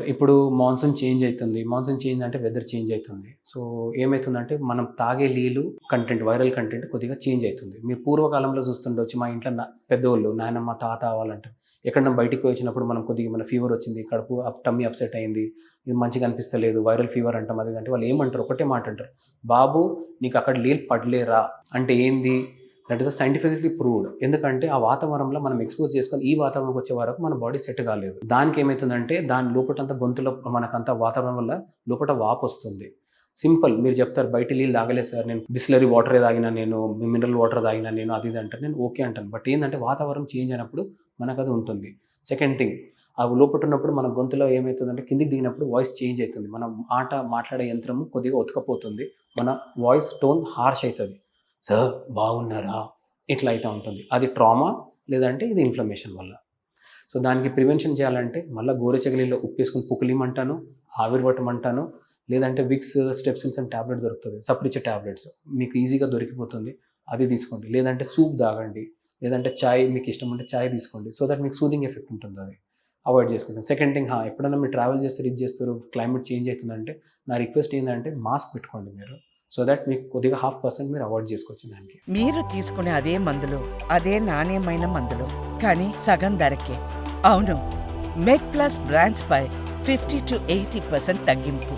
Sir. ఇప్పుడు monsoon change అయితుంది. Monsoon change అంటే వెదర్ చేంజ్ అయితుంది. సో, ఏమైతుందంటే మనం తాగే నీళ్ళు కంటెంట్, వైరల్ కంటెంట్ కొద్దిగా చేంజ్ అయితుంది. మీరు పూర్వకాలంలో చూస్తుండొచ్చు మా ఇంట్లో పెద్దోళ్ళు, నాయనమ్మ, తాత వాళ్ళంటారు. ఎక్కడన్నా బయటికి పోయి వచ్చినప్పుడు మనం కొద్దిగా మన ఫీవర్ వచ్చింది, కడుపు టమ్మీ అప్సెట్ అయింది, ఇది మంచిగా అనిపిస్తలేదు, వైరల్ ఫీవర్ అంటాం అది అంటే వాళ్ళు ఏమంటారు? ఒకటే మాట అంటారు. బాబు నీకు అక్కడ నీళ్ళు పడలేరా అంటే ఏంది? That is scientifically proved. ఎందుకంటే ఆ వాతావరణంలో మనం ఎక్స్పోజ్ చేసుకొని ఈ వాతావరణంకి వచ్చే వరకు మన బాడీ సెట్ కాలేదు. దానికి ఏమవుతుందంటే దాని లోపటంతా గొంతులో మనకంతా వాతావరణం వల్ల లోపల వాపు వస్తుంది. సింపుల్. మీరు చెప్తారు బయట నీళ్ళు తాగలేదు సార్, నేను బిస్లరీ వాటరే తాగినా, నేను మినరల్ వాటర్ తాగినా, నేను అది ఇది అంటాను. నేను ఓకే అంటాను. బట్ ఏంటంటే వాతావరణం చేంజ్ అయినప్పుడు మనకు అది ఉంటుంది. సెకండ్ థింగ్, అవి లోపట ఉన్నప్పుడు మన గొంతులో ఏమవుతుందంటే కిందికి దిగినప్పుడు వాయిస్ చేంజ్ అవుతుంది. మన మాట్లాడే యంత్రం కొద్దిగా ఉతకపోతుంది. మన వాయిస్ టోన్ హార్ష్ అవుతుంది. సార్ బాగున్నారా ఇట్లా అయితే ఉంటుంది. అది ట్రామా లేదంటే ఇది ఇన్ఫ్లమేషన్ వల్ల. సో దానికి ప్రివెన్షన్ చేయాలంటే మళ్ళీ గోరుచెగలిలో ఉప్పు వేసుకుని పుక్కిలిమంటాను, ఆవిరి పట్టమంటాను, లేదంటే విక్స్ స్టెప్సిల్స్ అని ట్యాబ్లెట్ దొరుకుతుంది, సప్రిచ్ ట్యాబ్లెట్స్ మీకు ఈజీగా దొరికిపోతుంది, అది తీసుకోండి. లేదంటే సూప్ తాగండి, లేదంటే చాయ్ మీకు ఇష్టం ఉంటే చాయ్ తీసుకోండి. సో దట్ మీకు సూదింగ్ ఎఫెక్ట్ ఉంటుంది, అది అవాయిడ్ చేసుకుంటాను. సెకండ్ థింగ్, ఎప్పుడైనా మీరు ట్రావెల్ చేస్తారు, ఇది చేస్తారు, క్లైమేట్ చేంజ్ అవుతుందంటే నా రిక్వెస్ట్ ఏంటంటే మాస్క్ పెట్టుకోండి మీరు. సో దట్ మీకు కొద్దిగా 0.5% మీరు అవాయిడ్ చేసుకోవచ్చు దానికి. మీరు తీసుకునే అదే మందులు, అదే నాణ్యమైన మందులు, కానీ సగం ధరకే. అవును, మెడ్ ప్లస్ బ్రాండ్స్ పై 50 to 80% తగ్గింపు.